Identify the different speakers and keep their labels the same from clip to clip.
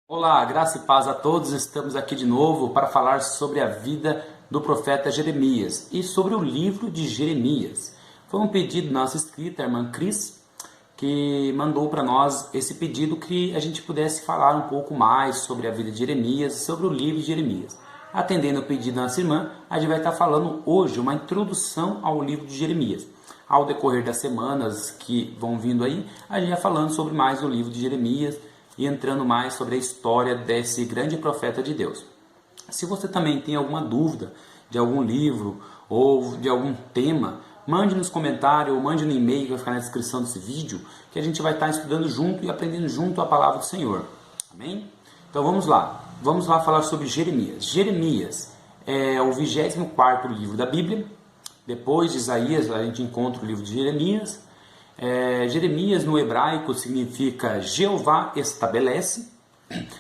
Speaker 1: Olá, graça e paz a todos. Estamos aqui de novo para falar sobre a vida do profeta Jeremias e sobre o livro de Jeremias. Foi um pedido da nossa inscrita, a irmã Cris, que mandou para nós esse pedido que a gente pudesse falar um pouco mais sobre a vida de Jeremias e sobre o livro de Jeremias. Atendendo o pedido da nossa irmã, a gente vai estar falando hoje uma introdução ao livro de Jeremias. Ao decorrer das semanas que vão vindo aí, a gente vai falando sobre mais o livro de Jeremias e entrando mais sobre a história desse grande profeta de Deus. Se você também tem alguma dúvida de algum livro ou de algum tema, mande nos comentários ou mande no e-mail que vai ficar na descrição desse vídeo, que a gente vai estar estudando junto e aprendendo junto a palavra do Senhor. Amém? Então vamos lá falar sobre Jeremias. Jeremias é o 24º livro da Bíblia. Depois de Isaías a gente encontra o livro de Jeremias. Jeremias no hebraico significa Jeová estabelece.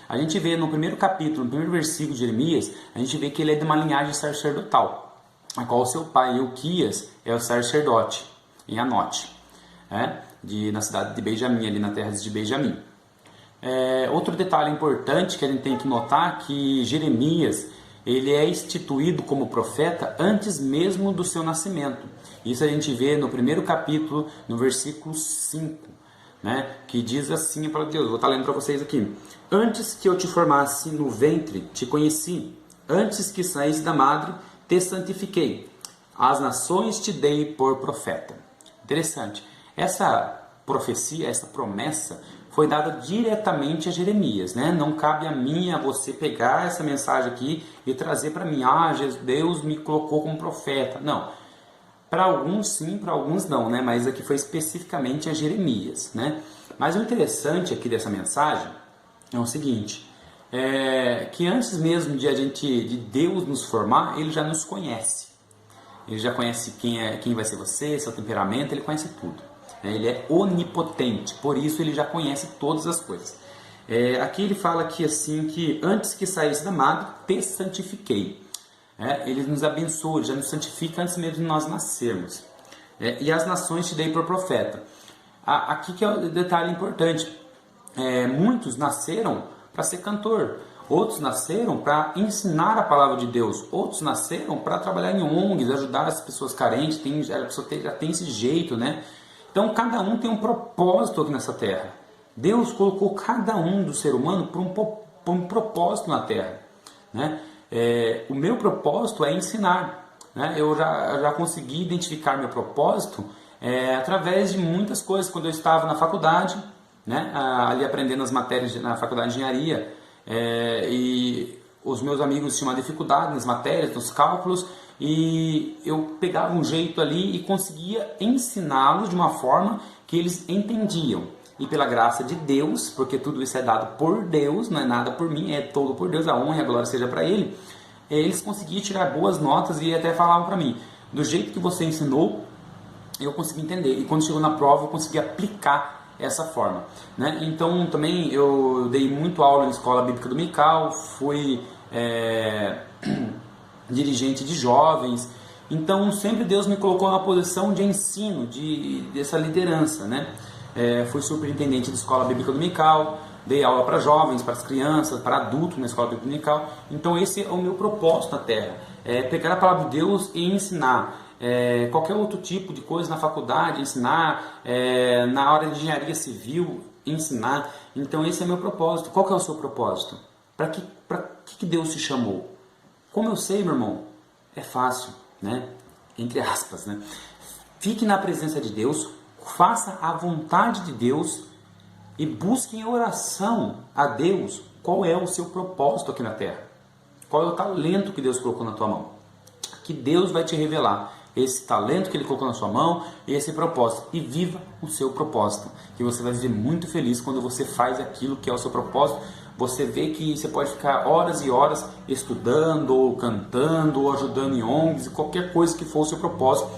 Speaker 1: A gente vê no primeiro capítulo, no primeiro versículo de Jeremias, a gente vê que ele é de uma linhagem sacerdotal, a qual seu pai Euquias é o sacerdote em Anote, na cidade de Benjamim, ali na terra de Benjamim. Outro detalhe importante que a gente tem que notar é que Jeremias ele é instituído como profeta antes mesmo do seu nascimento. Isso a gente vê no primeiro capítulo, no versículo 5, que diz assim a palavra de Deus. Vou estar lendo para vocês aqui. Antes que eu te formasse no ventre, te conheci. Antes que saísse da madre, te santifiquei. As nações te dei por profeta. Interessante. Essa profecia, essa promessa foi dada diretamente a Jeremias, Não cabe a mim, a você pegar essa mensagem aqui e trazer para mim, Deus me colocou como profeta. Não. Para alguns sim, para alguns não, Mas aqui foi especificamente a Jeremias, Mas o interessante aqui dessa mensagem é o seguinte, que antes mesmo de Deus nos formar, Ele já nos conhece. Ele já conhece quem vai ser você, seu temperamento, Ele conhece tudo. Ele é onipotente, por isso ele já conhece todas as coisas. Aqui ele fala aqui assim que antes que saísse da madre, te santifiquei. Ele nos abençoa, ele já nos santifica antes mesmo de nós nascermos. E as nações te dei por profeta. Aqui que é o detalhe importante. Muitos nasceram para ser cantor. Outros nasceram para ensinar a palavra de Deus. Outros nasceram para trabalhar em ONGs, ajudar as pessoas carentes. A pessoa já tem esse jeito, Então, cada um tem um propósito aqui nessa terra. Deus colocou cada um do ser humano por um propósito na terra. O meu propósito é ensinar. Eu já consegui identificar meu propósito através de muitas coisas. Quando eu estava na faculdade, ali aprendendo as matérias na faculdade de engenharia, e os meus amigos tinham uma dificuldade nas matérias, nos cálculos, e eu pegava um jeito ali e conseguia ensiná-los de uma forma que eles entendiam. E pela graça de Deus, porque tudo isso é dado por Deus, não é nada por mim, é todo por Deus, a honra e a glória seja para Ele, eles conseguiam tirar boas notas e até falavam para mim, do jeito que você ensinou, eu consegui entender. E quando chegou na prova, eu consegui aplicar essa forma. Então também eu dei muito aula na escola bíblica dominical, fui dirigente de jovens, então sempre Deus me colocou na posição de ensino, dessa liderança, fui superintendente de escola bíblica dominical, dei aula para jovens, para as crianças, para adultos na escola bíblica dominical. Então esse é o meu propósito na terra, pegar a palavra de Deus e ensinar. Qualquer outro tipo de coisa na faculdade, ensinar, na área de engenharia civil, ensinar. Então esse é meu propósito. Qual que é o seu propósito? Para que Deus te chamou? Como eu sei, meu irmão? É fácil, Entre aspas, Fique na presença de Deus, faça a vontade de Deus e busque em oração a Deus qual é o seu propósito aqui na terra. Qual é o talento que Deus colocou na tua mão. Que Deus vai te revelar esse talento que Ele colocou na sua mão e esse propósito. E viva o seu propósito. Que você vai viver muito feliz quando você faz aquilo que é o seu propósito. Você vê que você pode ficar horas e horas estudando, ou cantando, ou ajudando em ONGs, qualquer coisa que for o seu propósito.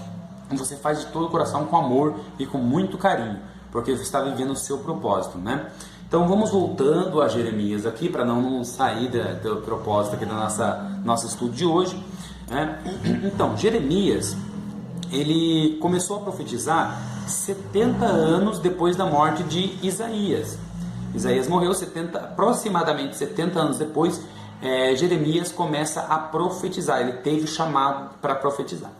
Speaker 1: Você faz de todo o coração, com amor e com muito carinho, porque você está vivendo o seu propósito, Então vamos voltando a Jeremias aqui, para não sair do propósito aqui do nosso estudo de hoje. Então, Jeremias, ele começou a profetizar 70 anos depois da morte de Isaías. Isaías morreu, aproximadamente 70 anos depois, Jeremias começa a profetizar, ele teve chamado para profetizar.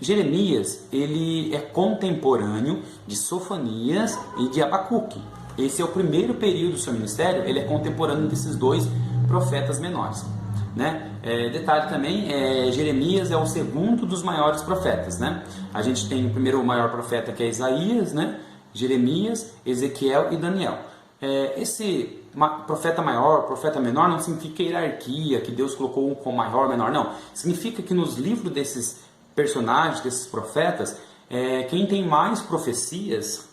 Speaker 1: Jeremias, ele é contemporâneo de Sofonias e de Abacuque. Esse é o primeiro período do seu ministério, ele é contemporâneo desses dois profetas menores, né? Detalhe também, Jeremias é o segundo dos maiores profetas, né? A gente tem o primeiro maior profeta, que é Isaías, né? Jeremias, Ezequiel e Daniel. Esse profeta maior, profeta menor, não significa hierarquia, que Deus colocou um como maior, menor, não. Significa que nos livros desses personagens, desses profetas, quem tem mais profecias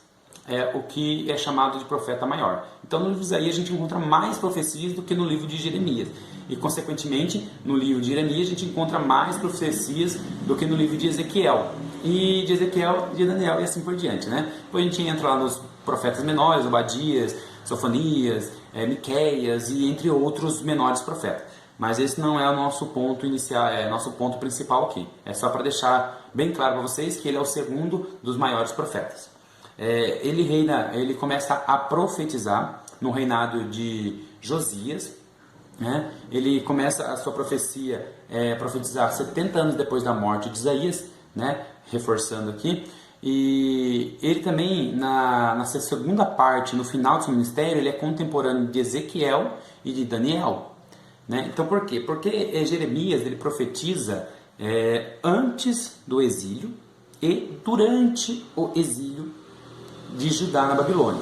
Speaker 1: é o que é chamado de profeta maior. Então no livro de Isaías a gente encontra mais profecias do que no livro de Jeremias. E consequentemente, no livro de Jeremias a gente encontra mais profecias do que no livro de Ezequiel. E de Ezequiel, de Daniel e assim por diante, né? Depois a gente entra lá nos profetas menores, Obadias, Sofonias, Miqueias e entre outros menores profetas. Mas esse não é o nosso ponto inicial, nosso ponto principal aqui. É só para deixar bem claro para vocês que ele é o segundo dos maiores profetas. Ele começa a profetizar no reinado de Josias, né? Ele começa a sua profecia, profetizar 70 anos depois da morte de Isaías, né? Reforçando aqui. E ele também, na segunda parte, no final do seu ministério, ele é contemporâneo de Ezequiel e de Daniel, né? Então por quê? Porque Jeremias ele profetiza antes do exílio e durante o exílio de Judá na Babilônia.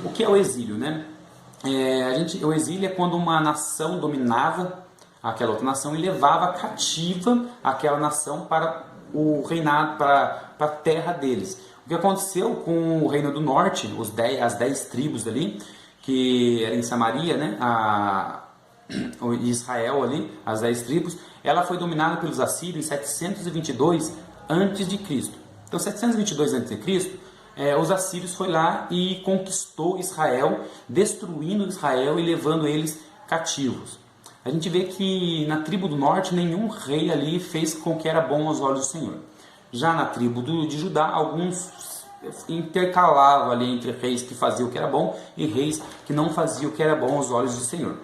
Speaker 1: O que é o exílio, né? O exílio é quando uma nação dominava aquela outra nação e levava cativa aquela nação para o reinado, para a terra deles. O que aconteceu com o reino do norte, as 10 tribos ali, que era em Samaria, né? Israel ali, as 10 tribos, ela foi dominada pelos assírios em 722 a.C. Então 722 a.C., os assírios foi lá e conquistou Israel, destruindo Israel e levando eles cativos. A gente vê que na tribo do norte nenhum rei ali fez com que era bom aos olhos do Senhor. Já na tribo de Judá, alguns intercalavam ali entre reis que faziam o que era bom e reis que não faziam o que era bom aos olhos do Senhor.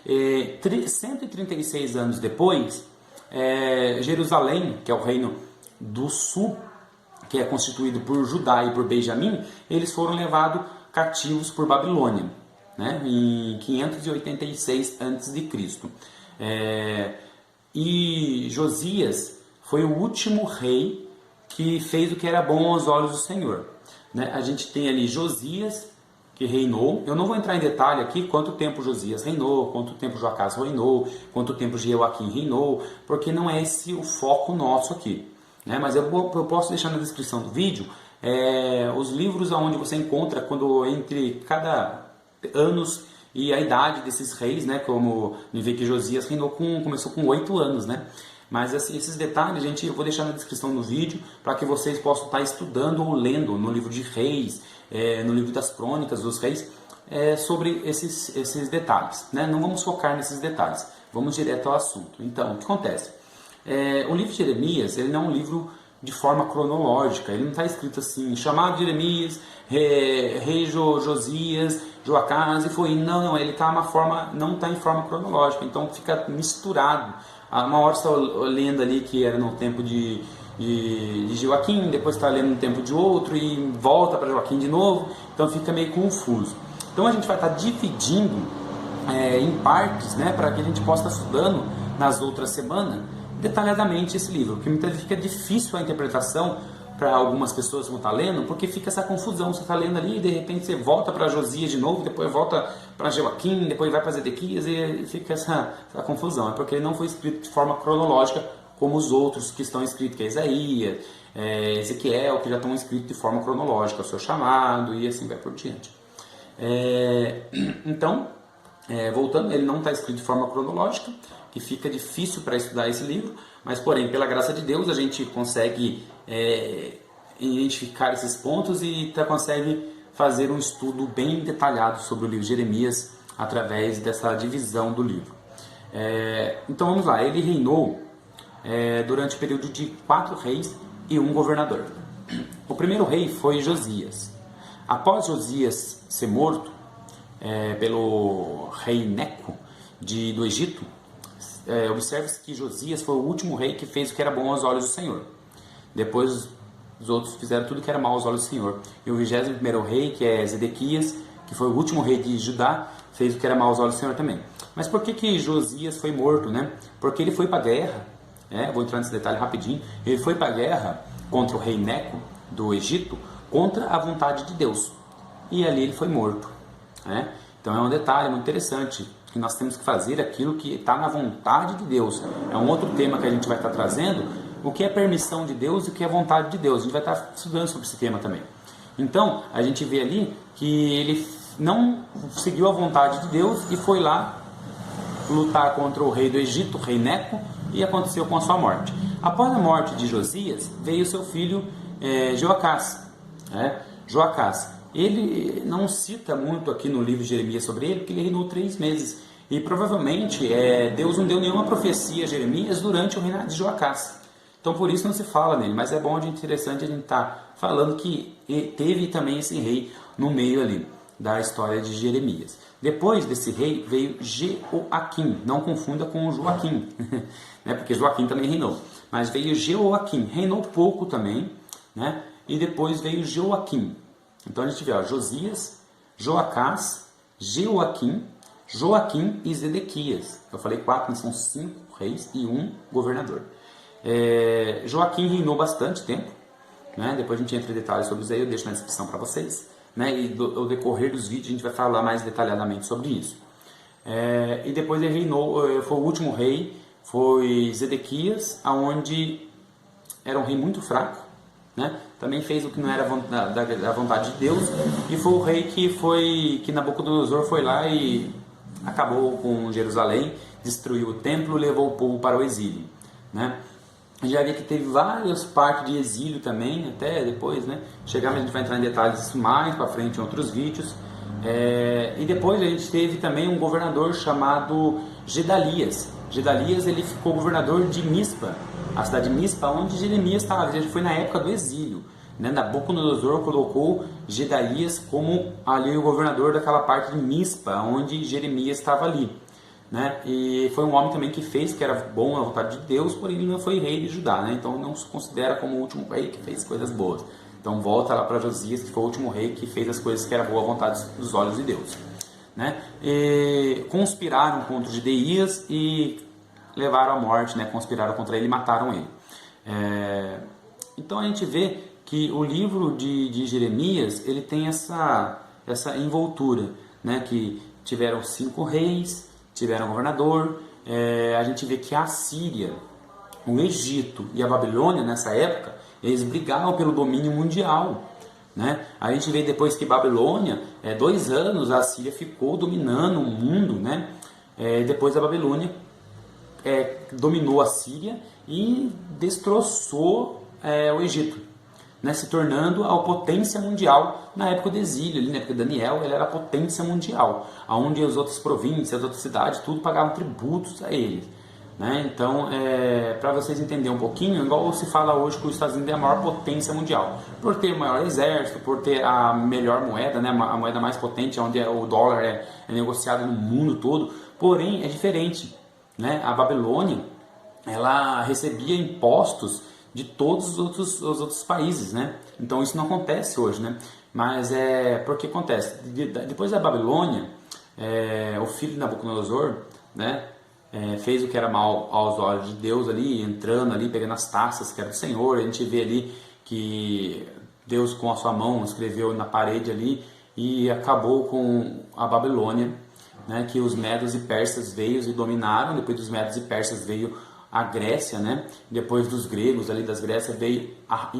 Speaker 1: 136 anos depois, Jerusalém, que é o reino do sul, que é constituído por Judá e por Benjamim, eles foram levados cativos por Babilônia, né, em 586 a.C. E Josias foi o último rei que fez o que era bom aos olhos do Senhor, né? A gente tem ali Josias, que reinou. Eu não vou entrar em detalhe aqui quanto tempo Josias reinou, quanto tempo Joacás reinou, quanto tempo Jeoaquim reinou, porque não é esse o foco nosso aqui, né? Mas eu posso deixar na descrição do vídeo os livros onde você encontra quando entre cada anos e a idade desses reis, né? Como me vê que Josias começou com 8 anos, né? Mas assim, esses detalhes, eu vou deixar na descrição do vídeo para que vocês possam estar estudando ou lendo no livro de Reis, no livro das Crônicas dos Reis, sobre esses detalhes, né? Não vamos focar nesses detalhes, vamos direto ao assunto. Então, o que acontece? O livro de Jeremias, ele não é um livro de forma cronológica, ele não está escrito assim, chamado Jeremias, rei Josias, Joacás e foi. Não, ele está não está em forma cronológica, então fica misturado. Uma hora você está lendo ali que era no tempo de Joaquim, depois está lendo no tempo de outro e volta para Joaquim de novo, então fica meio confuso. Então a gente vai estar dividindo em partes, né, para que a gente possa estar estudando nas outras semanas detalhadamente esse livro, porque muitas vezes fica difícil a interpretação para algumas pessoas que vão estar lendo, porque fica essa confusão, você está lendo ali e de repente você volta para Josias de novo, depois volta para Joaquim, depois vai para Zedequias e fica essa confusão, porque ele não foi escrito de forma cronológica como os outros que estão escritos, que é Isaías, Ezequiel, que já estão escritos de forma cronológica, o seu chamado e assim vai por diante. Então, voltando, ele não está escrito de forma cronológica, que fica difícil para estudar esse livro, mas porém, pela graça de Deus, a gente consegue identificar esses pontos e consegue fazer um estudo bem detalhado sobre o livro de Jeremias através dessa divisão do livro. Então vamos lá, ele reinou durante o período de 4 reis e 1 governador. O primeiro rei foi Josias. Após Josias ser morto pelo rei Neco do Egito, observe-se que Josias foi o último rei que fez o que era bom aos olhos do Senhor. Depois os outros fizeram tudo que era mal aos olhos do Senhor. E o 21º rei, que é Zedequias, que foi o último rei de Judá, fez o que era mal aos olhos do Senhor também. Mas por que Josias foi morto, né? Porque ele foi para a guerra, vou entrar nesse detalhe rapidinho, ele foi para a guerra contra o rei Neco do Egito, contra a vontade de Deus. E ali ele foi morto. Então é um detalhe muito interessante, que nós temos que fazer aquilo que está na vontade de Deus. É um outro tema que a gente vai estar trazendo, o que é permissão de Deus e o que é vontade de Deus. A gente vai estar estudando sobre esse tema também. Então, a gente vê ali que ele não seguiu a vontade de Deus e foi lá lutar contra o rei do Egito, o rei Neco, e aconteceu com a sua morte. Após a morte de Josias, veio seu filho Joacás. Joacás. Ele não cita muito aqui no livro de Jeremias sobre ele, porque ele reinou 3 meses. E provavelmente Deus não deu nenhuma profecia a Jeremias durante o reinado de Joacás. Então por isso não se fala nele, mas é bom, interessante a gente estar falando que teve também esse rei no meio ali da história de Jeremias. Depois desse rei veio Jeoaquim, não confunda com o Joaquim, porque Joaquim também reinou, mas veio Jeoaquim, reinou pouco também, e depois veio Joaquim. Então a gente vê Josias, Joacás, Jeoaquim, Joaquim e Zedequias. Eu falei 4, mas são 5 reis e 1 governador. Joaquim reinou bastante tempo, depois a gente entra em detalhes sobre isso aí, eu deixo na descrição para vocês. E ao decorrer dos vídeos a gente vai falar mais detalhadamente sobre isso. E depois ele reinou, foi o último rei, foi Zedequias, onde era um rei muito fraco, também fez o que não era da vontade de Deus, e foi o rei que Nabucodonosor foi lá e acabou com Jerusalém, destruiu o templo, levou o povo para o exílio. Já vê que teve várias partes de exílio também, até depois, chegamos, a gente vai entrar em detalhes disso mais para frente em outros vídeos. E depois a gente teve também um governador chamado Gedalias. Gedalias, ele ficou governador de Mispa, a cidade de Mispa, onde Jeremias estava. Ele foi na época do exílio. Nabucodonosor colocou Gedalias como ali o governador daquela parte de Mispa, onde Jeremias estava ali. E foi um homem também que fez, que era bom à vontade de Deus, porém ele não foi rei de Judá, então não se considera como o último rei que fez coisas boas. Então volta lá para Josias, que foi o último rei que fez as coisas que era boa à vontade dos olhos de Deus. E conspiraram contra Judeias e levaram à morte, conspiraram contra ele e mataram ele. Então a gente vê que o livro de Jeremias, ele tem essa envoltura, que tiveram 5 reis, tiveram governador. A gente vê que a Síria, o Egito e a Babilônia nessa época, eles brigavam pelo domínio mundial. A gente vê depois que Babilônia, 2 anos a Síria ficou dominando o mundo, depois a Babilônia dominou a Síria e destroçou o Egito, se tornando a potência mundial na época do exílio, ali na época de Daniel, ele era a potência mundial, onde as outras províncias, as outras cidades, tudo pagavam tributos a ele. Então, para vocês entenderem um pouquinho, igual se fala hoje que os Estados Unidos é a maior potência mundial, por ter o maior exército, por ter a melhor moeda, a moeda mais potente, onde o dólar é negociado no mundo todo. Porém, é diferente. A Babilônia, ela recebia impostos de todos os outros países, Então isso não acontece hoje, Mas porque acontece? Depois da Babilônia, o filho de Nabucodonosor, fez o que era mal aos olhos de Deus ali, entrando ali, pegando as taças que era do Senhor. A gente vê ali que Deus com a sua mão escreveu na parede ali e acabou com a Babilônia, que os medos e persas veio e dominaram. Depois dos medos e persas veio a Grécia, Depois dos gregos ali das Grécias veio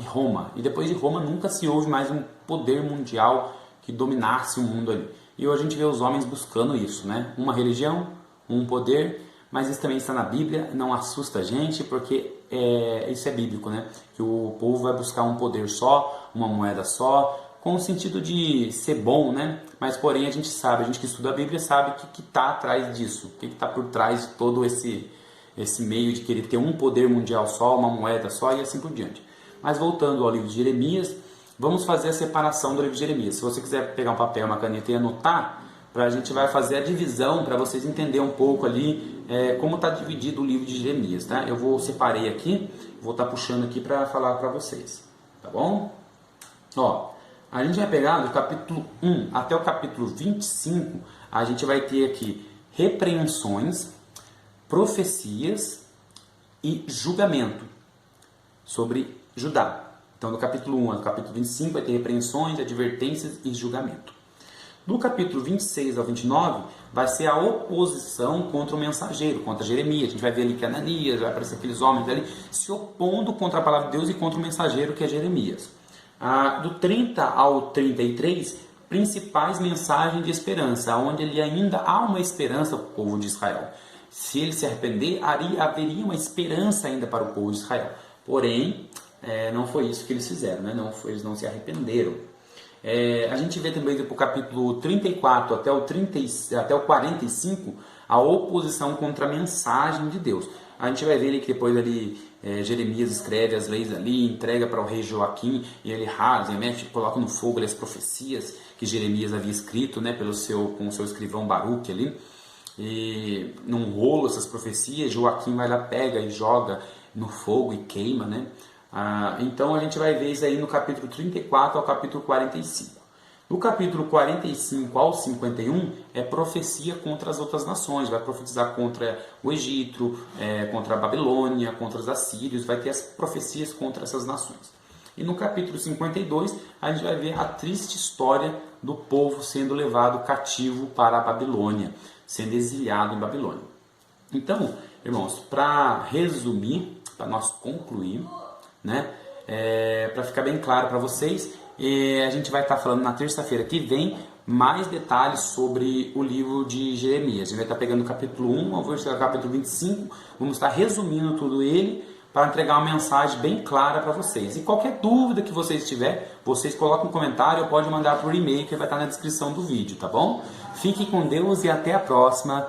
Speaker 1: Roma. E depois de Roma nunca se houve mais um poder mundial que dominasse o mundo ali. E hoje a gente vê os homens buscando isso, Uma religião, um poder, mas isso também está na Bíblia, não assusta a gente, porque isso é bíblico, Que o povo vai buscar um poder só, uma moeda só, com o sentido de ser bom, Mas porém a gente sabe, a gente que estuda a Bíblia sabe o que está atrás disso, o que está por trás de todo esse meio de querer ter um poder mundial só, uma moeda só e assim por diante. Mas voltando ao livro de Jeremias, vamos fazer a separação do livro de Jeremias. Se você quiser pegar um papel, uma caneta e anotar, a gente vai fazer a divisão para vocês entenderem um pouco ali como está dividido o livro de Jeremias, tá? Eu separei aqui, vou estar puxando aqui para falar para vocês, tá bom? Ó, a gente vai pegar do capítulo 1 até o capítulo 25, a gente vai ter aqui repreensões, profecias e julgamento sobre Judá. Então, do capítulo 1 ao capítulo 25 vai ter repreensões, advertências e julgamento. Do capítulo 26 ao 29 vai ser a oposição contra o mensageiro, contra Jeremias. A gente vai ver ali que Ananias, vai aparecer aqueles homens ali se opondo contra a palavra de Deus e contra o mensageiro que é Jeremias. Do 30 ao 33, principais mensagens de esperança, onde ele ainda há uma esperança para o povo de Israel. Se ele se arrepender, haveria uma esperança ainda para o povo de Israel. Porém, não foi isso que eles fizeram, né? Eles não se arrependeram. A gente vê também do capítulo 34 até o 45 a oposição contra a mensagem de Deus. A gente vai ver ali que depois ali, Jeremias escreve as leis ali, entrega para o rei Joaquim e ele rasga, mexe, coloca no fogo ali as profecias que Jeremias havia escrito, né, com o seu escrivão Baruque ali, e num rolo essas profecias. Joaquim vai lá, pega e joga no fogo e queima, né? Então a gente vai ver isso aí no capítulo 34 ao capítulo 45. Do capítulo 45 ao 51 é profecia contra as outras nações, vai profetizar contra o Egito, contra a Babilônia, contra os assírios, vai ter as profecias contra essas nações. E no capítulo 52 a gente vai ver a triste história do povo sendo levado cativo para a Babilônia, sendo exilhado em Babilônia. Então, irmãos, para resumir, para nós concluir, né, para ficar bem claro para vocês, a gente vai estar falando na terça-feira que vem mais detalhes sobre o livro de Jeremias. A gente vai estar pegando o capítulo 1, vamos chegar ao capítulo 25, vamos estar resumindo tudo ele para entregar uma mensagem bem clara para vocês. E qualquer dúvida que vocês tiverem, vocês colocam um comentário ou pode mandar por e-mail que vai estar na descrição do vídeo, tá bom? Fique com Deus e até a próxima.